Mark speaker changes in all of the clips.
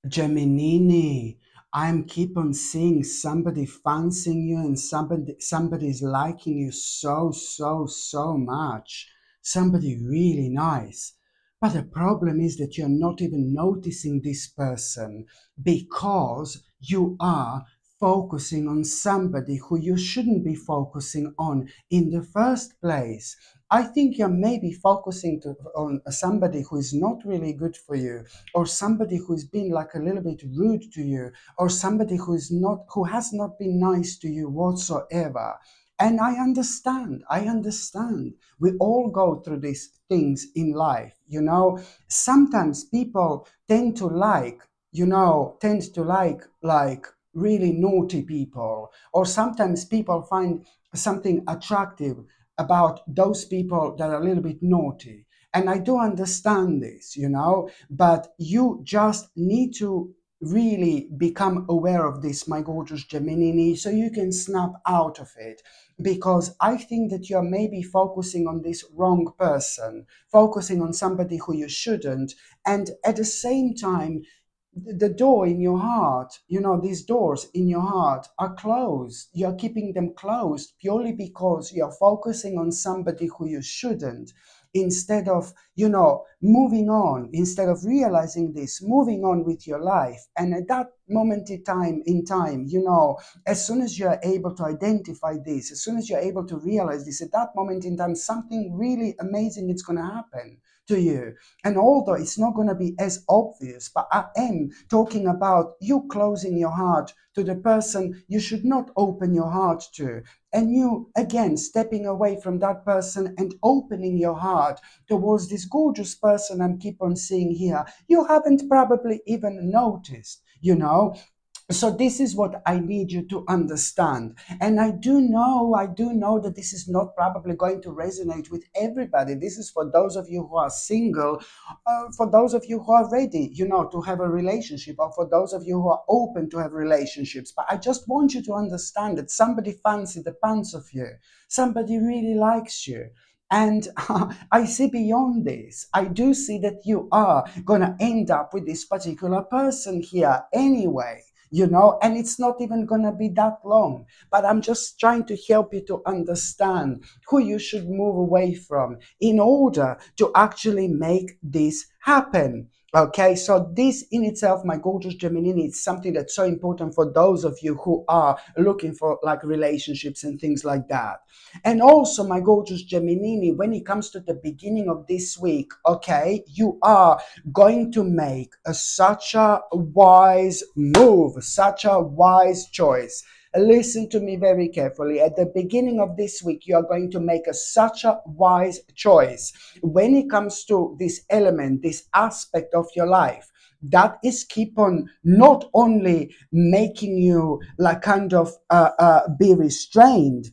Speaker 1: Gemini, I'm keep on seeing somebody fancying you, and somebody's liking you so much. Somebody really nice. But the problem is that you're not even noticing this person because you are focusing on somebody who you shouldn't be focusing on in the first place. I think you're maybe focusing on somebody who is not really good for you, or somebody who's been like a little bit rude to you, or somebody who has not been nice to you whatsoever. And I understand. We all go through these things in life, Sometimes people tend to like really naughty people, or sometimes people find something attractive about those people that are a little bit naughty. And I do understand this, but you just need to really become aware of this, my gorgeous Gemini, so you can snap out of it. Because I think that you're maybe focusing on this wrong person, focusing on somebody who you shouldn't. And at the same time, the door in your heart, these doors in your heart are closed. You're keeping them closed purely because you're focusing on somebody who you shouldn't, instead of, moving on, instead of realizing this, moving on with your life. And at that moment in time, as soon as you're able to identify this, as soon as you're able to realize this, at that moment in time, something really amazing is going to happen to you. And although it's not going to be as obvious, but I am talking about you closing your heart to the person you should not open your heart to. And you, again, stepping away from that person and opening your heart towards this gorgeous person I keep on seeing here. You haven't probably even noticed, So this is what I need you to understand. And I do know that this is not probably going to resonate with everybody. This is for those of you who are single, for those of you who are ready, to have a relationship, or for those of you who are open to have relationships. But I just want you to understand that somebody fancies the pants of you. Somebody really likes you. And I see beyond this. I do see that you are going to end up with this particular person here anyway, and it's not even going to be that long. But I'm just trying to help you to understand who you should move away from in order to actually make this happen. Okay, so this in itself, my gorgeous Gemini, is something that's so important for those of you who are looking for like relationships and things like that. And also, my gorgeous Gemini, when it comes to the beginning of this week, okay, you are going to make such a wise move, such a wise choice. Listen to me very carefully. At the beginning of this week, you are going to make such a wise choice when it comes to this element, this aspect of your life. That is keep on not only making you like kind of be restrained,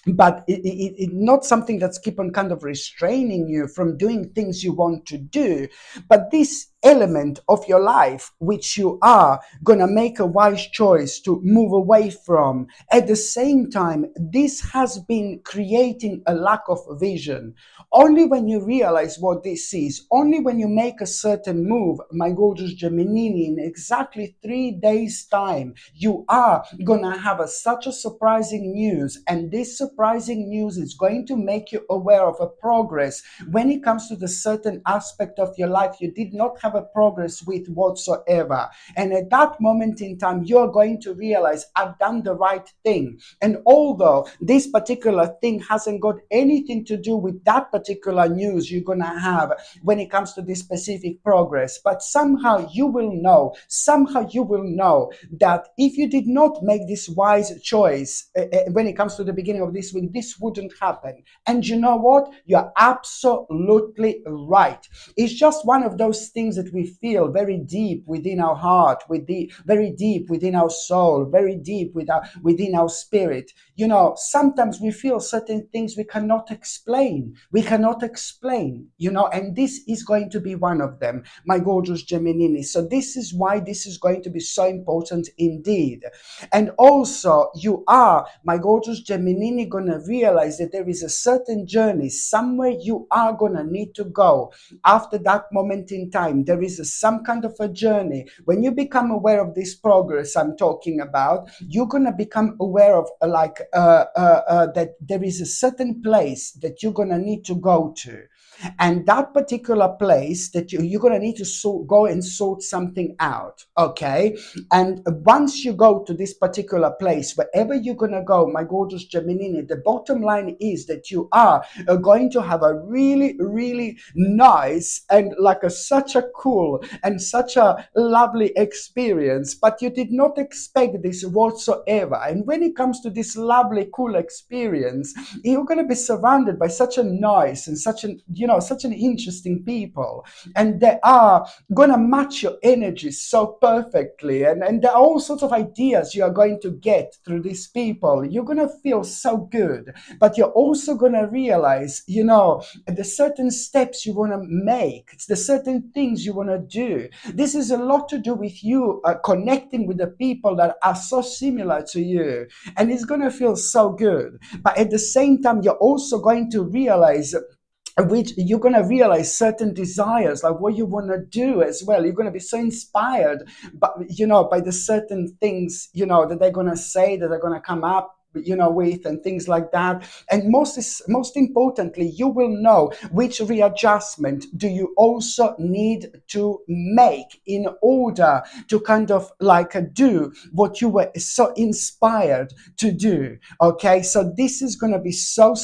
Speaker 1: but it not something that's keep on kind of restraining you from doing things you want to do, but this element of your life which you are gonna make a wise choice to move away from. At the same time, this has been creating a lack of vision. Only when you realize what this is, only when you make a certain move, my gorgeous Gemini, in exactly 3 days time, you are gonna have such a surprising news. And this surprising news is going to make you aware of a progress when it comes to the certain aspect of your life you did not have a progress with whatsoever. And at that moment in time, you're going to realize, I've done the right thing. And although this particular thing hasn't got anything to do with that particular news you're gonna have when it comes to this specific progress, but somehow you will know that if you did not make this wise choice when it comes to the beginning of this week, this wouldn't happen. And you know what? You're absolutely right. It's just one of those things that we feel very deep within our heart, very deep within our soul, very deep within our spirit. Sometimes we feel certain things we cannot explain. And this is going to be one of them, my gorgeous Gemini. So this is why this is going to be so important indeed. And also, you are, my gorgeous Gemini, going to realize that there is a certain journey somewhere you are going to need to go after that moment in time. there is some kind of a journey. When you become aware of this progress I'm talking about, you're going to become aware of that there is a certain place that you're going to need to go to. And that particular place that you're going to need to go and sort something out, okay? And once you go to this particular place, wherever you're going to go, my gorgeous Gemini, the bottom line is that you are going to have a really, really nice and like such a cool and such a lovely experience, but you did not expect this whatsoever. And when it comes to this lovely, cool experience, you're going to be surrounded by such a nice and such an, such an interesting people, and they are going to match your energy so perfectly, and there are all sorts of ideas you are going to get through these people. You're going to feel so good, but you're also going to realize, the certain steps you want to make, it's the certain things you want to do. This is a lot to do with you connecting with the people that are so similar to you, and it's going to feel so good. But at the same time, you're also going to realize certain desires, like what you want to do as well. You're going to be so inspired, but by the certain things that they're going to say, that are going to come up with, and things like that. And most importantly, you will know which readjustment do you also need to make in order to kind of like do what you were so inspired to do. Okay, so this is going to be so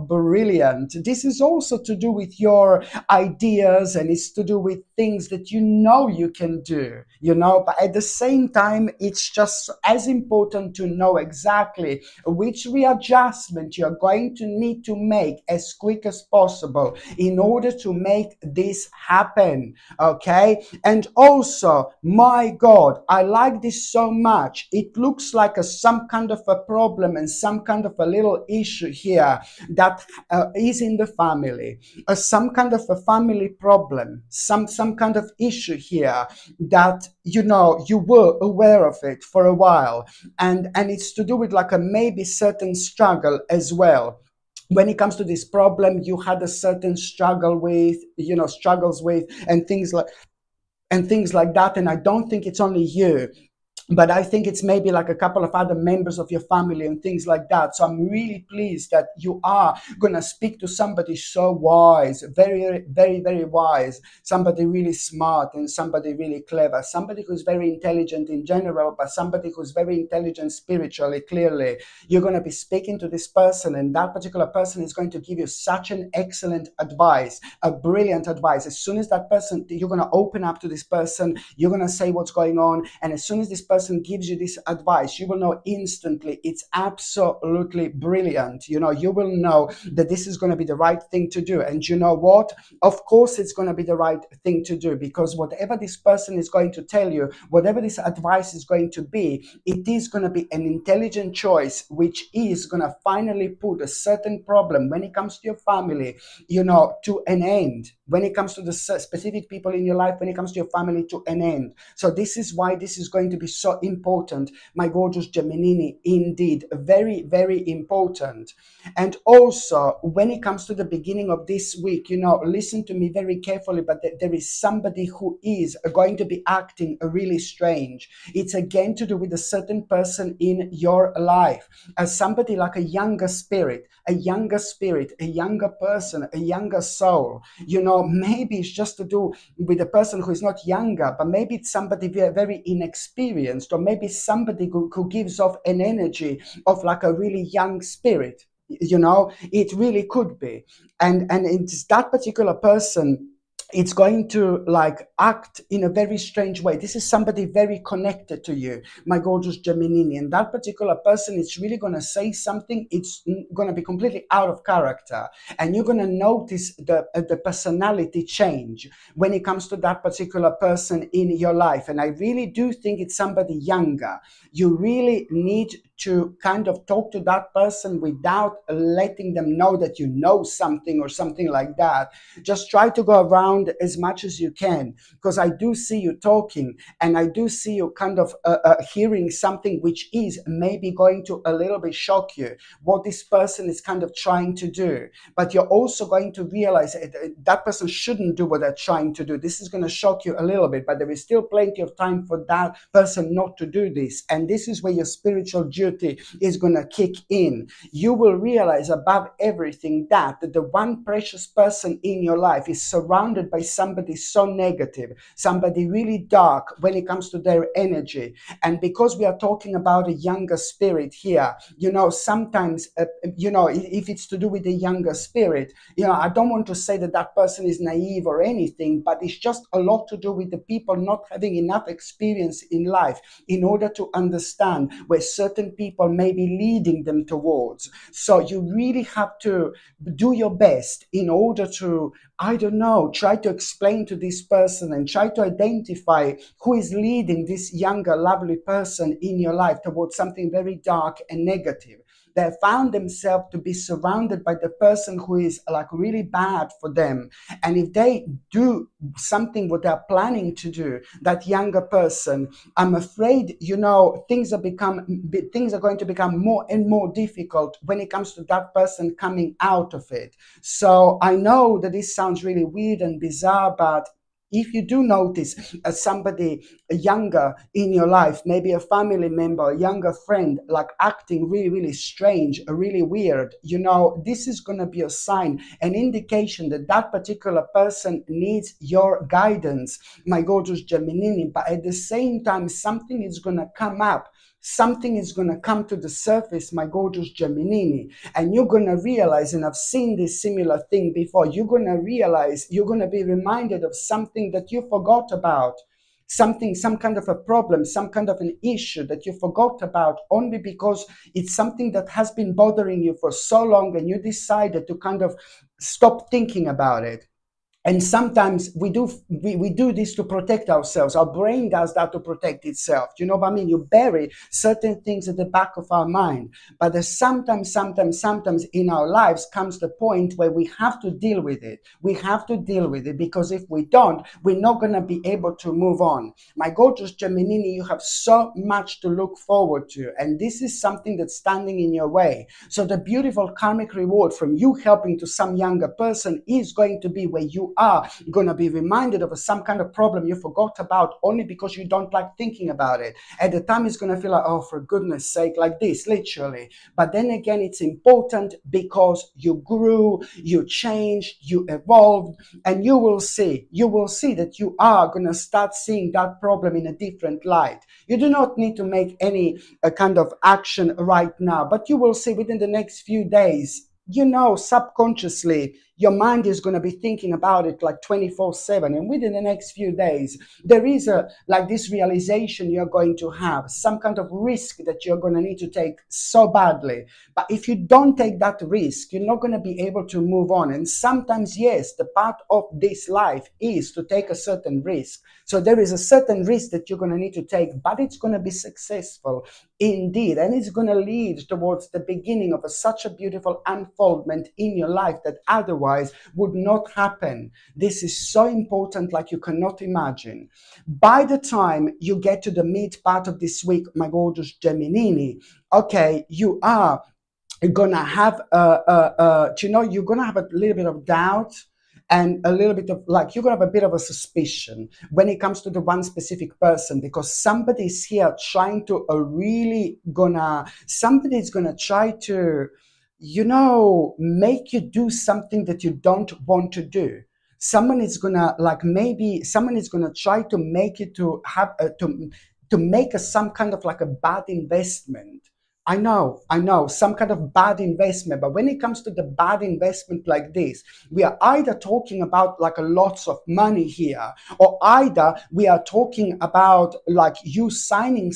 Speaker 1: brilliant. This is also to do with your ideas, and it's to do with things that you can do, but at the same time, it's just as important to know exactly which readjustment you're going to need to make as quick as possible in order to make this happen. Okay, and also, my God, I like this so much. It looks like some kind of a problem and some kind of a little issue here that is in the family, some kind of a family problem, some kind of issue here that you were aware of it for a while, and it's to do with like a maybe certain struggle as well. When it comes to this problem, you had a certain struggle with, struggles with, and things like that. And I don't think it's only you, but I think it's maybe like a couple of other members of your family and things like that. So I'm really pleased that you are going to speak to somebody so wise, very, very, very wise, somebody really smart and somebody really clever, somebody who's very intelligent in general, but somebody who's very intelligent spiritually, clearly. You're going to be speaking to this person, and that particular person is going to give you such an excellent advice, a brilliant advice. As soon as that person, you're going to open up to this person, you're going to say what's going on, and as soon as this person gives you this advice, you will know instantly it's absolutely brilliant. You will know that this is going to be the right thing to do. And you know what? Of course it's going to be the right thing to do, because whatever this person is going to tell you, whatever this advice is going to be, it is going to be an intelligent choice, which is going to finally put a certain problem when it comes to your family, to an end. When it comes to the specific people in your life, when it comes to your family, to an end. So this is why this is going to be so important, my gorgeous Gemini. Indeed, very, very important. And also, when it comes to the beginning of this week, listen to me very carefully, but there is somebody who is going to be acting really strange. It's again to do with a certain person in your life, as somebody like a younger spirit, a younger person, a younger soul. Maybe it's just to do with a person who is not younger, but maybe it's somebody very, very inexperienced, or maybe somebody who gives off an energy of like a really young spirit. It really could be. And it's that particular person, it's going to like act in a very strange way. This is somebody very connected to you, my gorgeous Gemini, and that particular person is really going to say something. It's going to be completely out of character, and you're going to notice the personality change when it comes to that particular person in your life. And I really do think it's somebody younger. You really need to kind of talk to that person without letting them know that you know something or something like that. Just try to go around around as much as you can, because I do see you talking, and I do see you kind of hearing something which is maybe going to a little bit shock you, what this person is kind of trying to do. But you're also going to realize that person shouldn't do what they're trying to do. This is going to shock you a little bit, but there is still plenty of time for that person not to do this. And this is where your spiritual duty is going to kick in. You will realize above everything that the one precious person in your life is surrounded by somebody so negative, somebody really dark when it comes to their energy. And because we are talking about a younger spirit here, sometimes, if it's to do with the younger spirit, I don't want to say that that person is naive or anything, but it's just a lot to do with the people not having enough experience in life in order to understand where certain people may be leading them towards. So you really have to do your best in order to, I don't know, try to explain to this person and try to identify who is leading this younger, lovely person in your life towards something very dark and negative. They found themselves to be surrounded by the person who is like really bad for them. And if they do something what they're planning to do, that younger person, I'm afraid, things are going to become more and more difficult when it comes to that person coming out of it. So I know that this sounds really weird and bizarre, but if you do notice somebody younger in your life, maybe a family member, a younger friend, like acting really, really strange, really weird, this is going to be a sign, an indication that that particular person needs your guidance, my gorgeous Gemini. But at the same time, something is going to come up. Something is going to come to the surface, my gorgeous Gemini, and you're going to realize, and I've seen this similar thing before, you're going to realize, you're going to be reminded of something that you forgot about, some kind of a problem, some kind of an issue that you forgot about only because it's something that has been bothering you for so long and you decided to kind of stop thinking about it. And sometimes we do this to protect ourselves. Our brain does that to protect itself. You know what I mean? You bury certain things at the back of our mind. But there's sometimes in our lives comes the point where we have to deal with it. We have to deal with it, because if we don't, we're not going to be able to move on. My gorgeous Gemini, you have so much to look forward to. And this is something that's standing in your way. So the beautiful karmic reward from you helping to some younger person is going to be where you are going to be reminded of some kind of problem you forgot about only because you don't like thinking about it. At the time, it's going to feel like, oh, for goodness sake, like this, literally. But then again, it's important because you grew, you changed, you evolved, and you will see that you are going to start seeing that problem in a different light. You do not need to make any kind of action right now, but you will see within the next few days, subconsciously, your mind is going to be thinking about it like 24/7. And within the next few days, there is this realization you're going to have, some kind of risk that you're going to need to take so badly. But if you don't take that risk, you're not going to be able to move on. And sometimes, yes, the part of this life is to take a certain risk. So there is a certain risk that you're going to need to take, but it's going to be successful indeed. And it's going to lead towards the beginning of such a beautiful unfoldment in your life that otherwise would not happen. This is so important, like you cannot imagine. By the time you get to the mid part of this week, my gorgeous Gemini, okay, you are gonna have you're gonna have a little bit of doubt and a little bit of you're gonna have a bit of a suspicion when it comes to the one specific person, because somebody's here trying to somebody's gonna try to make you do something that you don't want to do. Someone is gonna try to make you to have to make some kind of a bad investment. I know, some kind of bad investment. But when it comes to the bad investment like this, we are either talking about a lots of money here, or either we are talking about you signing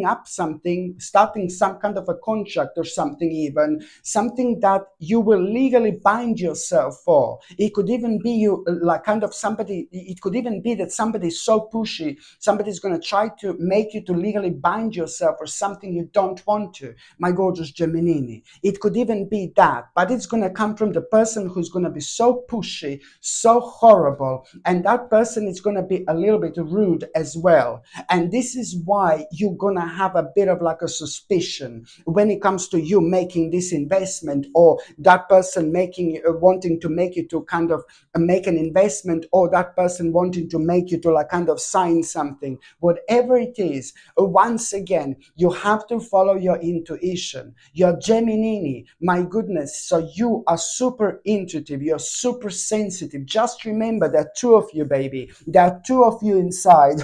Speaker 1: up something, starting some kind of a contract or something, even something that you will legally bind yourself for. It could even be it could even be that somebody's so pushy, somebody's going to try to make you to legally bind yourself for something you don't don't want to, my gorgeous Gemini. It could even be that, but it's going to come from the person who's going to be so pushy, so horrible, and that person is going to be a little bit rude as well. And this is why you're going to have a bit of like a suspicion when it comes to you making this investment, or that person making wanting to make you to kind of make an investment, or that person wanting to make you to like kind of sign something. Whatever it is, once again, you have to follow your intuition. You're Gemini, my goodness. So you are super intuitive. You're super sensitive. Just remember, there are two of you, baby. There are two of you inside.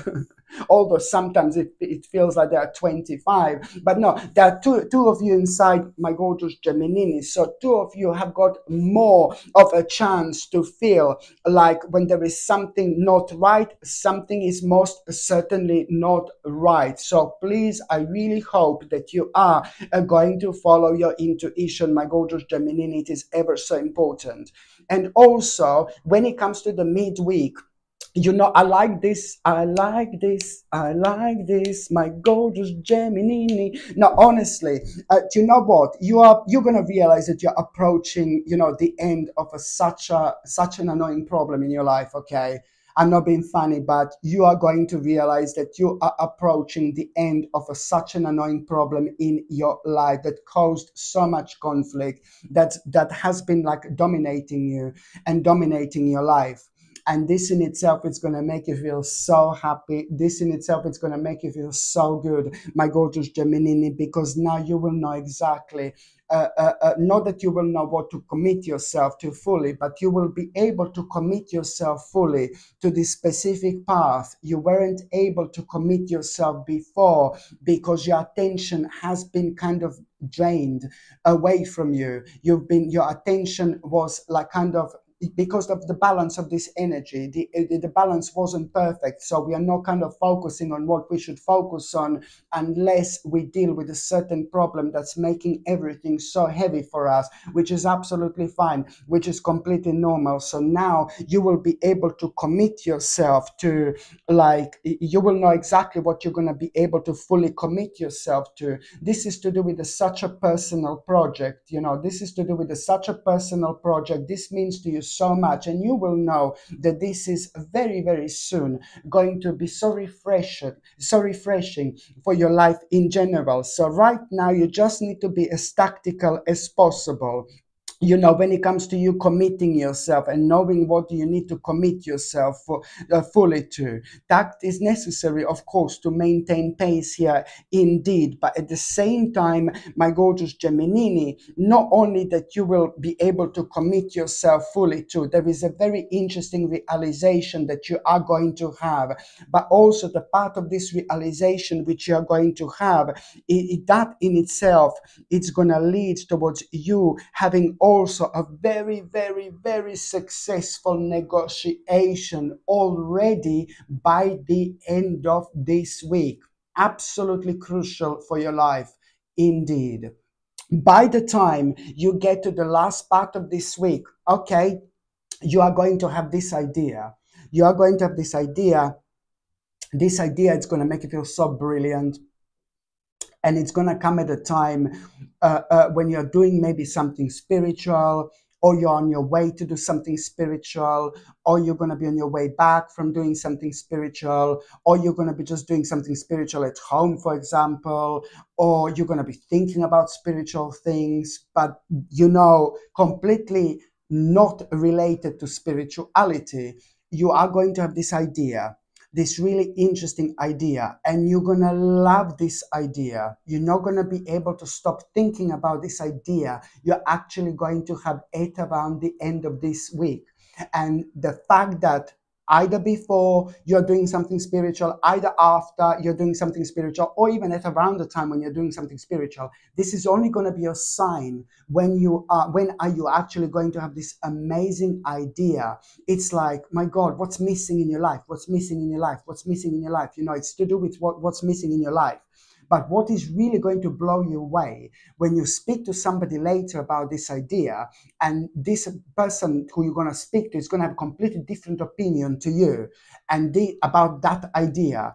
Speaker 1: Although sometimes it feels like there are 25, but no, there are two of you inside, my gorgeous Gemini. So two of you have got more of a chance to feel like when there is something not right, something is most certainly not right. So please, I really hope that you are going to follow your intuition, my gorgeous Gemini. It is ever so important. And also, when it comes to the midweek, you know, I like this, I like this, I like this, my gorgeous Gemini. Now, honestly, do you know what? You're gonna realize that you're approaching, you know, the end of such an annoying problem in your life. Okay, I'm not being funny, but you are going to realize that you are approaching the end of such an annoying problem in your life that caused so much conflict, that has been like dominating you and dominating your life. And this in itself is going to make you feel so happy. This in itself is going to make you feel so good, my gorgeous Gemini, because now you will know exactly, not that you will know what to commit yourself to fully, but you will be able to commit yourself fully to this specific path. You weren't able to commit yourself before because your attention has been kind of drained away from you. Your attention was like kind of, because of the balance of this energy, the balance wasn't perfect. So we are not kind of focusing on what we should focus on unless we deal with a certain problem that's making everything so heavy for us, which is absolutely fine, which is completely normal. So now you will be able to commit yourself to, like, you will know exactly what you're going to be able to fully commit yourself to. This is to do with such a personal project, you know, this is to do with such a personal project. This means to you so much, and you will know that this is very, very soon going to be so refreshing for your life in general. So right now you just need to be as tactical as possible, you know, when it comes to you committing yourself and knowing what you need to commit yourself for, fully to. That is necessary, of course, to maintain pace here indeed. But at the same time, my gorgeous Gemini, not only that you will be able to commit yourself fully to, there is a very interesting realization that you are going to have, but also the part of this realization which you are going to have, that in itself, it's going to lead towards you having also a very, very, very successful negotiation already by the end of this week. Absolutely crucial for your life indeed. By the time you get to the last part of this week, okay, you are going to have this idea. You are going to have this idea. This idea is going to make you feel so brilliant. And it's going to come at a time when you're doing maybe something spiritual, or you're on your way to do something spiritual, or you're going to be on your way back from doing something spiritual, or you're going to be just doing something spiritual at home, for example, or you're going to be thinking about spiritual things, but, you know, completely not related to spirituality. You are going to have this idea, this really interesting idea, and you're gonna love this idea. You're not gonna be able to stop thinking about this idea. You're actually going to have it around the end of this week. And the fact that either before you're doing something spiritual, either after you're doing something spiritual, or even at around the time when you're doing something spiritual, this is only going to be a sign when are you actually going to have this amazing idea. It's like, my God, what's missing in your life? What's missing in your life? What's missing in your life? You know, it's to do with what's missing in your life. But what is really going to blow you away when you speak to somebody later about this idea, and this person who you're going to speak to is going to have a completely different opinion to you and about that idea.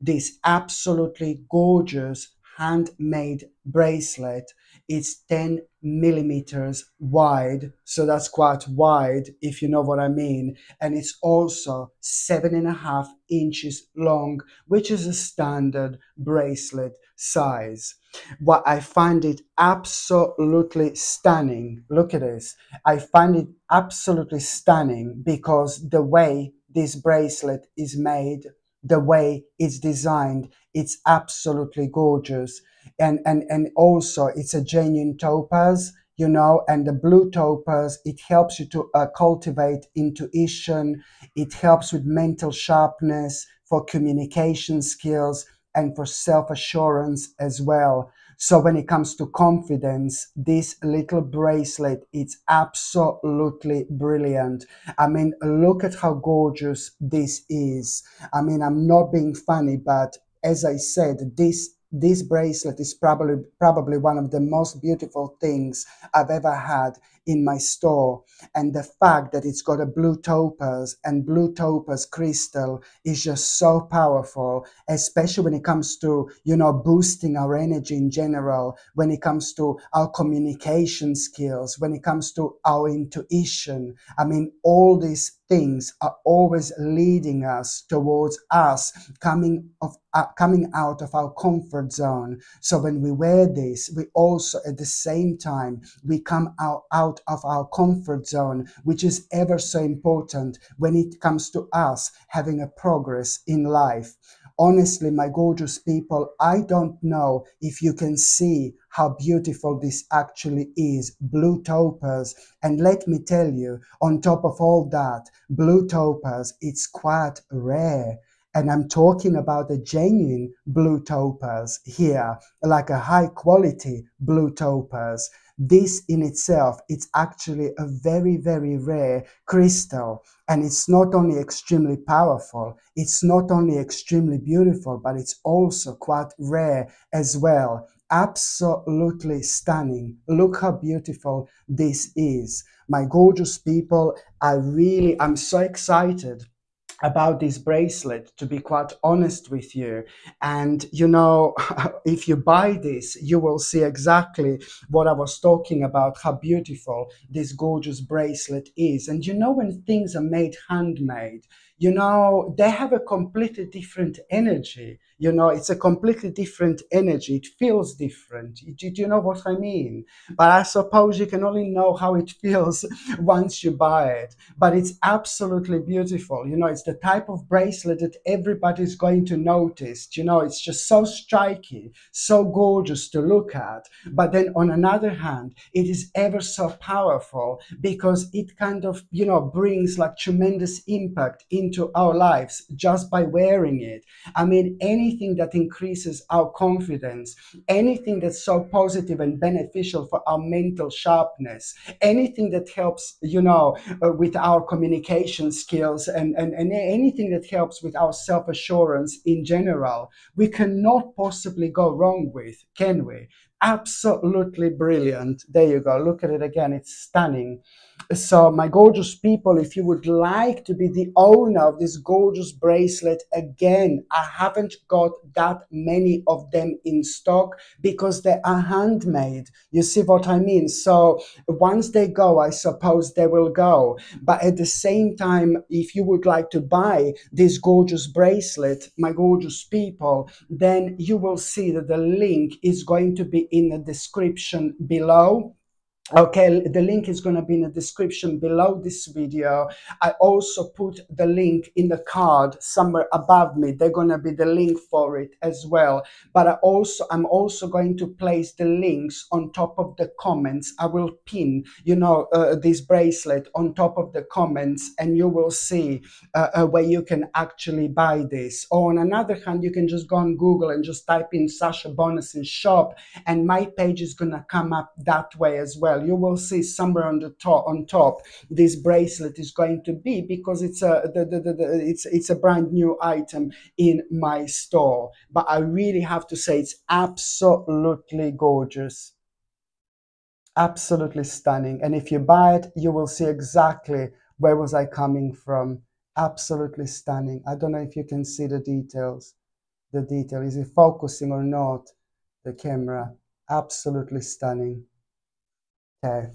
Speaker 1: this absolutely gorgeous handmade bracelet. It's 10 millimeters wide, so that's quite wide if you know what I mean. And it's also 7.5 inches long, which is a standard bracelet size. What I find it absolutely stunning. Look at this. I find it absolutely stunning because the way this bracelet is made, the way it's designed, it's absolutely gorgeous. And also it's a genuine topaz, you know, and the blue topaz, it helps you to cultivate intuition. It helps with mental sharpness, for communication skills, and for self-assurance as well. So when it comes to confidence, this little bracelet, it's absolutely brilliant. I mean, look at how gorgeous this is. I mean, I'm not being funny, but as I said, this bracelet is probably one of the most beautiful things I've ever had in my store. And the fact that it's got a blue topaz and blue topaz crystal is just so powerful, especially when it comes to, you know, boosting our energy in general, when it comes to our communication skills, when it comes to our intuition. I mean, all these things are always leading us towards us coming out of our comfort zone. So when we wear this, we also at the same time we come out of our comfort zone, which is ever so important when it comes to us having a progress in life. Honestly, my gorgeous people, I don't know if you can see how beautiful this actually is. Blue topaz. And let me tell you, on top of all that, blue topaz, it's quite rare. And I'm talking about a genuine blue topaz here, like a high quality blue topaz. This in itself, it's actually a very, very rare crystal. And it's not only extremely powerful, it's not only extremely beautiful, but it's also quite rare as well. Absolutely stunning. Look how beautiful this is. My gorgeous people, I'm so excited about this bracelet, to be quite honest with you. And you know, if you buy this, you will see exactly what I was talking about, how beautiful this gorgeous bracelet is. And you know, when things are made handmade, you know, they have a completely different energy. You know, it's a completely different energy. It feels different. Do you know what I mean? But I suppose you can only know how it feels once you buy it. But it's absolutely beautiful. You know, it's the type of bracelet that everybody's going to notice. You know, it's just so striking, so gorgeous to look at. But then on another hand, it is ever so powerful because it kind of, you know, brings like tremendous impact into our lives just by wearing it. I mean, anything that increases our confidence, anything that's so positive and beneficial for our mental sharpness, anything that helps, you know, with our communication skills, and anything that helps with our self-assurance in general, we cannot possibly go wrong with, can we? Absolutely brilliant. There you go. Look at it again. It's stunning. So, my gorgeous people, if you would like to be the owner of this gorgeous bracelet, again, I haven't got that many of them in stock because they are handmade. You see what I mean? So, once they go, I suppose they will go. But at the same time, if you would like to buy this gorgeous bracelet, my gorgeous people, then you will see that the link is going to be in the description below. Okay, the link is going to be in the description below this video. I also put the link in the card somewhere above me. They're going to be the link for it as well. But I'm also going to place the links on top of the comments. I will pin, you know, this bracelet on top of the comments, and you will see where you can actually buy this. Or on another hand, you can just go on Google and just type in Sasha Bonasin shop, and my page is going to come up that way as well. You will see somewhere on the top this bracelet is going to be, because it's a brand new item in my store. But I really have to say, it's absolutely gorgeous, absolutely stunning. And if you buy it, you will see exactly where was I coming from. Absolutely stunning. I don't know if you can see the details. the detail. Is it focusing or not? The camera, absolutely stunning. Okay.